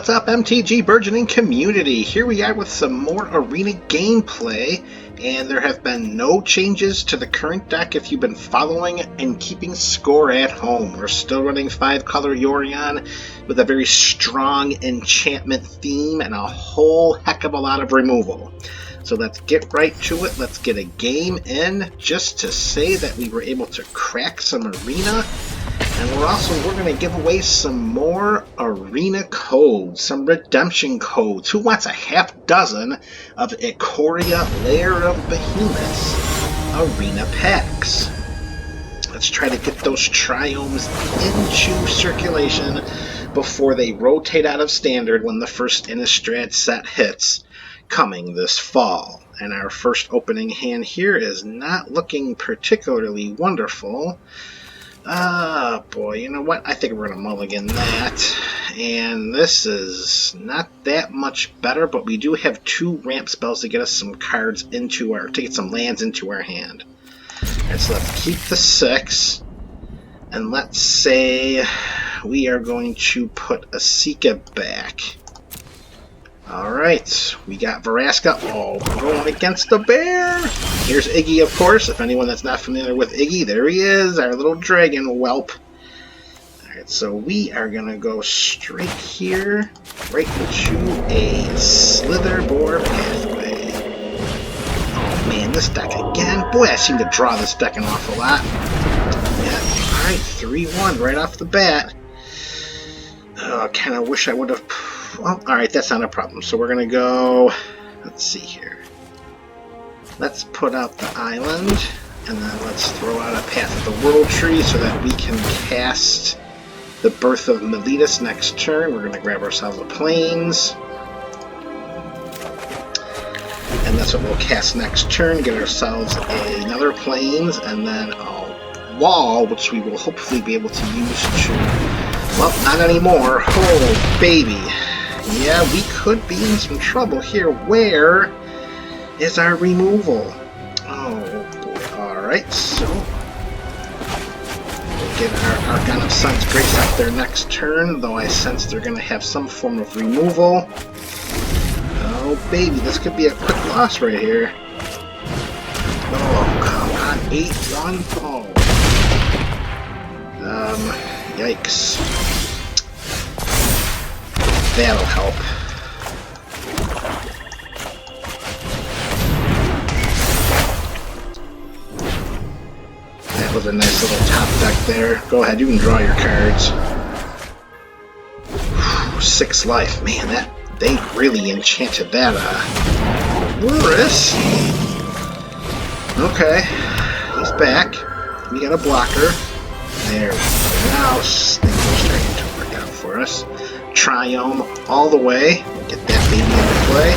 What's up, MTG Burgeoning community? Here we are with some more arena gameplay, and there have been no changes to the current deck if you've been following and keeping score at home. We're still running 5-color Yorion with a very strong enchantment theme and a whole heck of a lot of removal. So let's get right to it. Let's get a game in just to say that we were able to crack some arena. And we're going to give away some more arena codes, some redemption codes. Who wants a half dozen of Ikoria Lair of Behemoths arena packs? Let's try to get those triomes into circulation before they rotate out of standard when the first Innistrad set hits, coming this fall. And our first opening hand here is not looking particularly wonderful. Ah, boy, you know what? I think we're going to mulligan that. And this is not that much better, but we do have 2 ramp spells to get us some cards into our, to get some lands into our hand. Alright, so let's keep the 6. And let's say we are going to put Asika back. Alright, we got Vraska. Oh, going against the bear! Here's Iggy, of course. If anyone that's not familiar with Iggy, there he is, our little dragon whelp. Alright, so we are going to go straight here, right into a Slitherboar pathway. Oh man, this deck again. Boy, I seem to draw this deck an awful lot. Yeah, alright, 3-1 right off the bat. Oh, I kind of wish I would have... Well, alright, that's not a problem. So we're going to go... Let's see here. Let's put out the island, and then let's throw out a Path of the World Tree so that we can cast the Birth of Meletus next turn. We're going to grab ourselves a Plains. And that's what we'll cast next turn. Get ourselves another Plains, and then a Wall, which we will hopefully be able to use to... Well, not anymore. Oh, baby. Yeah, we could be in some trouble here. Where is our removal? Oh, boy. Alright, so we'll get our Archon of Sun's Grace out there next turn, though I sense they're going to have some form of removal. Oh, baby, this could be a quick loss right here. Oh, come on. 8-1. Oh. Yikes. That'll help. That was a nice little top deck there. Go ahead, you can draw your cards. 6 life. Man, that they really enchanted that, Lurrus. Okay. He's back. We got a blocker. There we go. Now things are starting to work out for us. Triome all the way. Get that baby into play.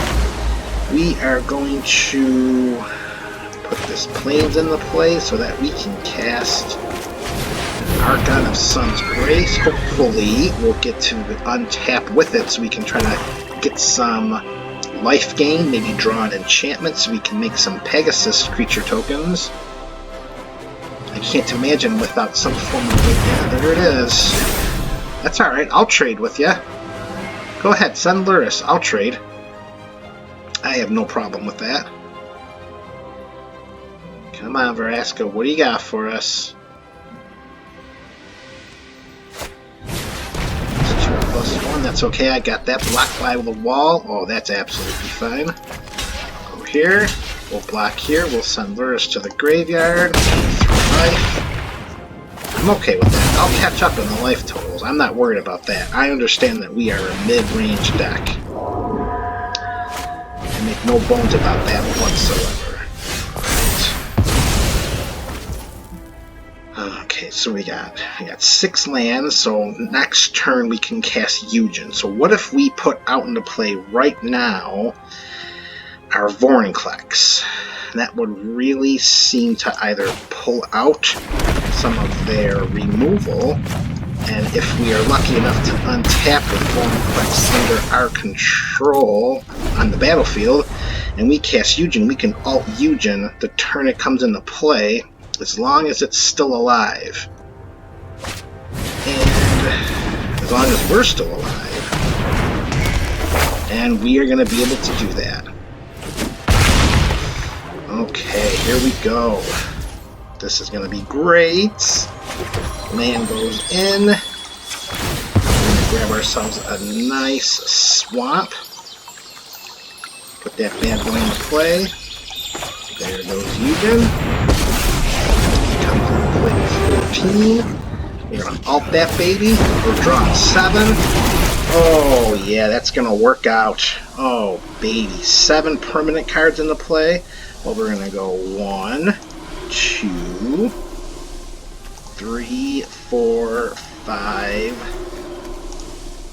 We are going to put this Plains into play so that we can cast Archon of Sun's Grace. Hopefully we'll get to untap with it so we can try to get some life gain, maybe draw an enchantment so we can make some Pegasus creature tokens. I can't imagine without some form of... Yeah, there it is. That's alright, I'll trade with you. Go ahead, send Lurrus, I'll trade. I have no problem with that. Come on, Vraska, what do you got for us? It's a 2+1, that's okay, I got that blocked by the wall. Oh, that's absolutely fine. I'll go here, we'll block here, we'll send Lurrus to the graveyard. Life. I'm okay with that. I'll catch up in the life totals. I'm not worried about that. I understand that we are a mid-range deck. I make no bones about that whatsoever. Right. Okay, so we got 6 lands, so next turn we can cast Eugen. So what if we put out into play right now our Vorinclex? That would really seem to either pull out some of their removal, and if we are lucky enough to untap with Vorinclex under our control on the battlefield, and we cast Eugen, we can alt Eugen the turn it comes into play, as long as it's still alive. And as long as we're still alive, And we are going to be able to do that. Okay, here we go. This is going to be great. Land goes in. We're going to grab ourselves a nice swamp. Put that bad boy into play. There goes Eugen. He comes in play 14. We're going to alt that baby. We're drawing 7. Oh, yeah, that's going to work out. Oh, baby. 7 permanent cards into play. Well, we're going to go 1, 2, 3, 4, 5,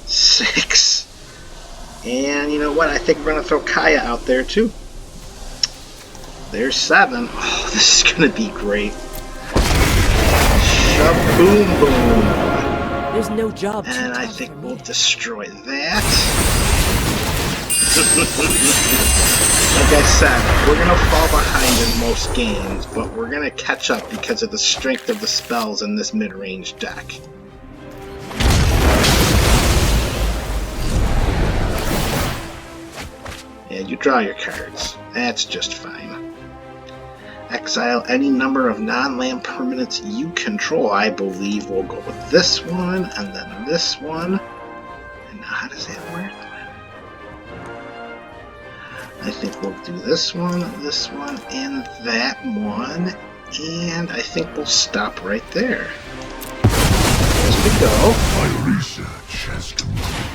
6. And you know what? I think we're going to throw Kaya out there, too. There's 7. Oh, this is going to be great. Shaboom boom. There's no job. And I think we'll destroy that. Like I said, we're going to fall behind in most games, but we're going to catch up because of the strength of the spells in this mid-range deck. Yeah, you draw your cards. That's just fine. Exile any number of non-land permanents you control. I believe we'll go with this one, and then this one. And now how does that work? I think we'll do this one, and that one. And I think we'll stop right there. As we go. My research has completed.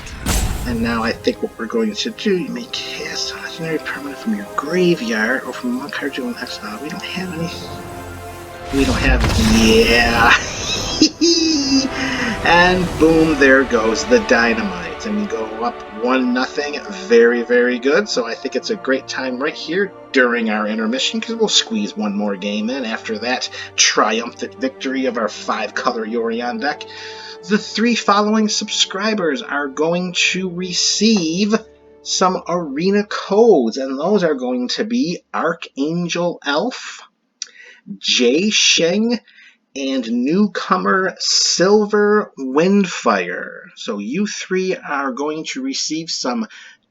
And now I think what we're going to do, you may cast a legendary permanent from your graveyard or from one card to an exile. We don't have any. We don't have. Yeah. And boom, there goes the dynamite. And we go up 1-0. Very, very good. So I think it's a great time right here during our intermission because we'll squeeze one more game in after that triumphant victory of our 5-color Yorion deck. The 3 following subscribers are going to receive some arena codes, and those are going to be Archangel Elf, Jay Sheng, and newcomer Silver Windfire. So you 3 are going to receive some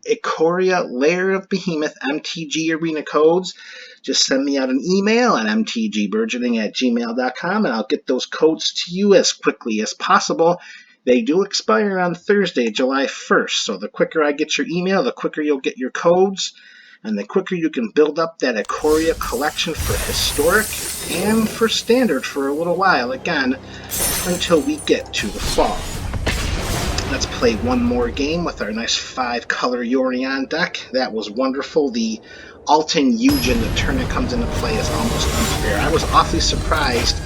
Ikoria Lair of Behemoth MTG Arena codes. Just send me out an email at mtgburgeoning@gmail.com and I'll get those codes to you as quickly as possible. They do expire on Thursday, July 1st, so the quicker I get your email, the quicker you'll get your codes, and the quicker you can build up that Ikoria collection for Historic and for Standard for a little while, again, until we get to the fall. Let's play one more game with our nice 5-color Yorion deck. That was wonderful. The Alton Eugen, the turn it comes into play, is almost unfair. I was awfully surprised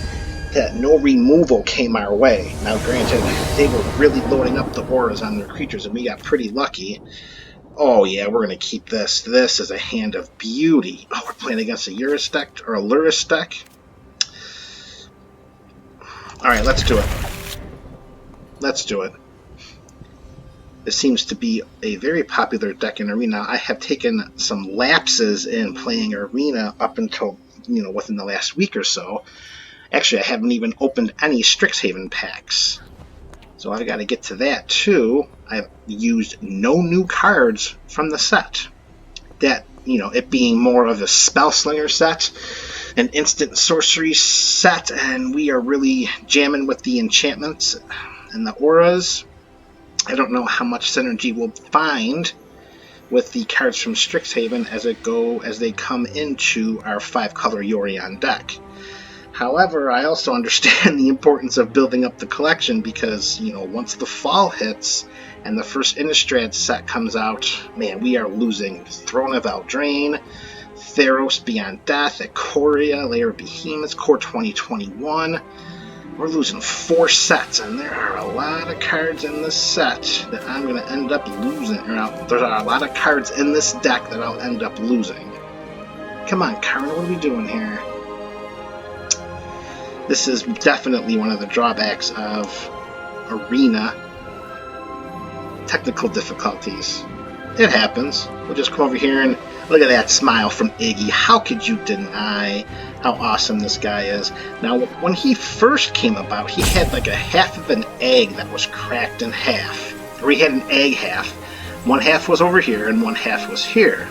that no removal came our way. Now, granted, they were really loading up the auras on their creatures, and we got pretty lucky. Oh, yeah, we're going to keep this. This is a hand of beauty. Oh, we're playing against a Eurus deck, or a Lurrus deck. Alright, let's do it. Let's do it. This seems to be a very popular deck in Arena. I have taken some lapses in playing Arena up until, within the last week or so. Actually, I haven't even opened any Strixhaven packs. So I've got to get to that too. I've used no new cards from the set. That, it being more of a Spellslinger set, an instant sorcery set, and we are really jamming with the enchantments and the auras. I don't know how much synergy we'll find with the cards from Strixhaven as they come into our 5-color Yorion deck. However, I also understand the importance of building up the collection because, once the fall hits and the first Innistrad set comes out, man, we are losing Throne of Eldraine, Theros Beyond Death, Ikoria, Lair of Behemoths, Core 2021. We're losing 4 sets, and there are a lot of cards in this set that I'm going to end up losing. There are a lot of cards in this deck that I'll end up losing. Come on, Karn, what are we doing here? This is definitely one of the drawbacks of Arena. Technical difficulties. It happens. We'll just come over here and look at that smile from Iggy. How could you deny how awesome this guy is? Now, when he first came about, he had like a half of an egg that was cracked in half. Or he had an egg half. One half was over here and one half was here.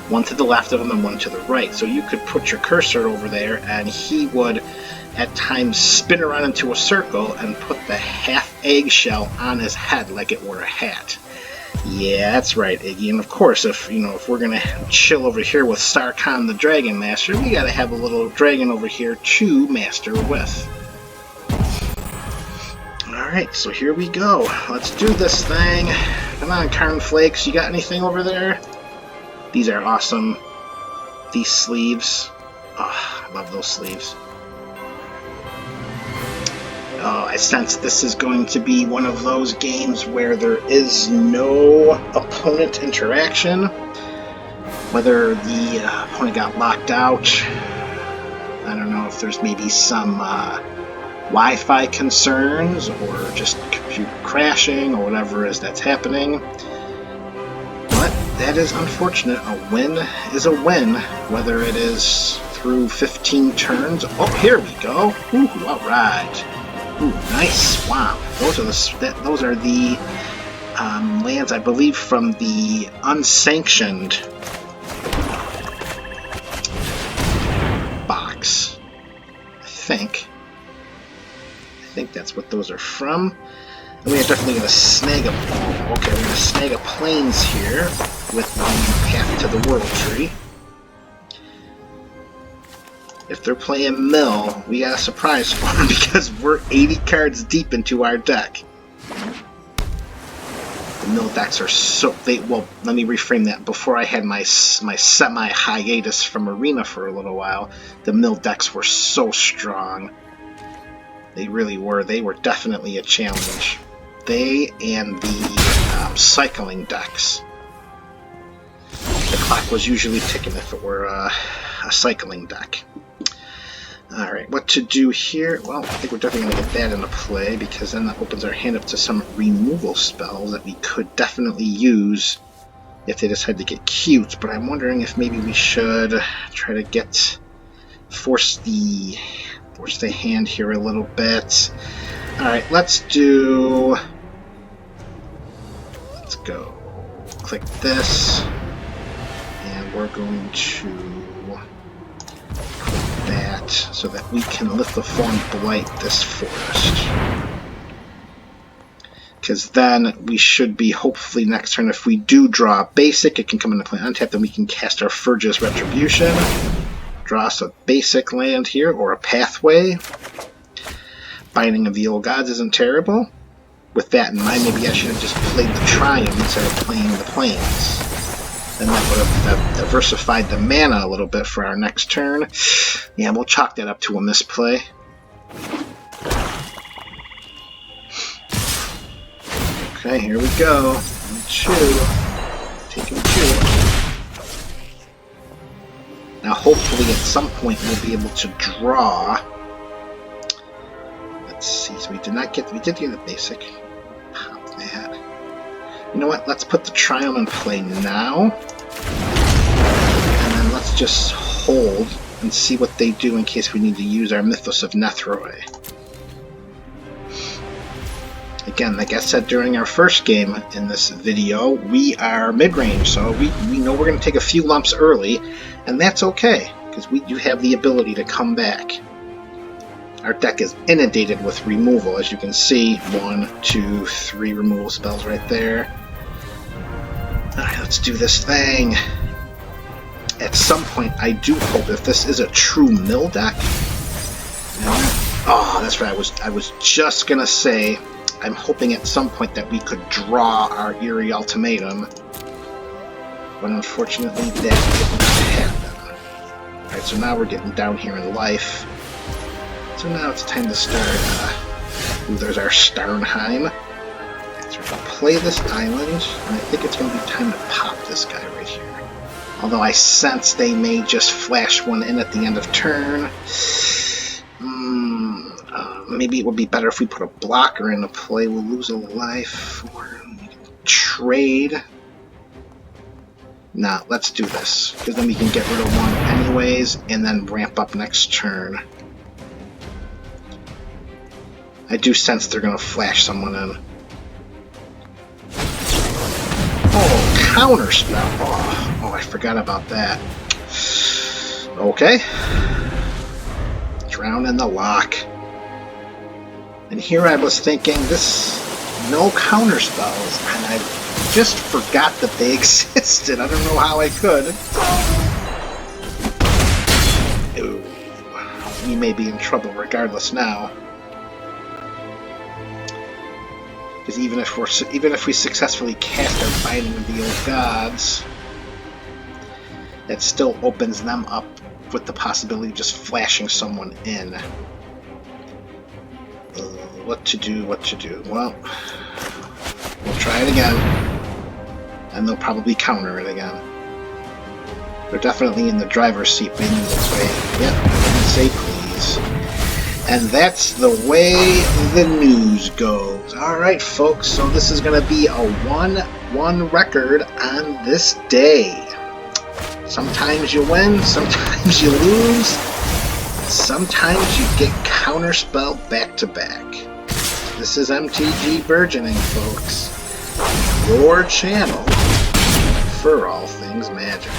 One to the left of him and one to the right. So you could put your cursor over there and he would at times spin around into a circle and put the half eggshell on his head like it were a hat. Yeah, that's right, Iggy. And of course, if we're gonna chill over here with Sarkhan the Dragon Master, we gotta have a little dragon over here to master with. Alright, so here we go. Let's do this thing. Come on, Cornflakes, you got anything over there? These are awesome. These sleeves. Oh, I love those sleeves. Oh, I sense this is going to be one of those games where there is no opponent interaction. Whether the opponent got locked out, I don't know if there's maybe some Wi-Fi concerns or just computer crashing or whatever it is that's happening. But that is unfortunate. A win is a win, whether it is through 15 turns. Oh, here we go. Ooh, all right. Ooh, nice! Wow, those are the lands, I believe, from the unsanctioned box. I think that's what those are from. And we are definitely going to snag a. Oh, okay, we're going to snag a plains here with the path to the world tree. If they're playing mill, we got a surprise for them because we're 80 cards deep into our deck. The mill decks are so... well, let me reframe that. Before I had my semi-hiatus from Arena for a little while, the mill decks were so strong. They really were. They were definitely a challenge. They and the cycling decks. The clock was usually ticking if it were a cycling deck. Alright, what to do here? Well, I think we're definitely going to get that into play, because then that opens our hand up to some removal spells that we could definitely use if they decide to get cute, but I'm wondering if maybe we should try to force the hand here a little bit. Alright, let's go click this, and we're going to that so that we can Lithiform Blight this forest. Because then we should be, hopefully next turn, if we do draw a basic, it can come into play untap, then we can cast our Furge's Retribution, draw us a basic land here, or a pathway. Binding of the Old Gods isn't terrible. With that in mind, maybe I should have just played the Triumph instead of playing the Plains. Then that would have diversified the mana a little bit for our next turn. Yeah, we'll chalk that up to a misplay. Okay, here we go. Chew. Taking two. Now, hopefully, at some point, we'll be able to draw. Let's see. So we did get the basic. Pop that. You know what? Let's put the Triumph in play now. And then let's just hold and see what they do in case we need to use our Mythos of Nethroi. Again, like I said during our first game in this video, we are mid-range, so we know we're going to take a few lumps early, and that's okay, because we do have the ability to come back. Our deck is inundated with removal, as you can see. 1, 2, 3 removal spells right there. Alright, let's do this thing. At some point, I do hope, if this is a true mill deck... Oh, that's right, I was just going to say, I'm hoping at some point that we could draw our Eerie Ultimatum. But unfortunately, that didn't happen. Alright, so now we're getting down here in life. So now it's time to start... ooh, there's our Starnheim. So we're going to play this island, and I think it's going to be time to pop this guy right here. Although I sense they may just flash one in at the end of turn. Maybe it would be better if we put a blocker into play. We'll lose a life, or we can trade. Nah, let's do this, because then we can get rid of one anyways, and then ramp up next turn. I do sense they're going to flash someone in. Oh! counter spell. Oh, I forgot about that. Okay. Drown in the lock. And here I was thinking, no counter spells, and I just forgot that they existed. I don't know how I could. Ooh. We may be in trouble regardless now. Because even if we successfully cast our Binding of the Old Gods, that still opens them up with the possibility of just flashing someone in. What to do? Well, we'll try it again, and they'll probably counter it again. They're definitely in the driver's seat waiting this way. Yep, say please. And that's the way the news goes. Alright folks, so this is going to be a 1-1 record on this day. Sometimes you win, sometimes you lose, sometimes you get counterspelled back to back. This is MTG Burgeoning, folks. Your channel for all things magic.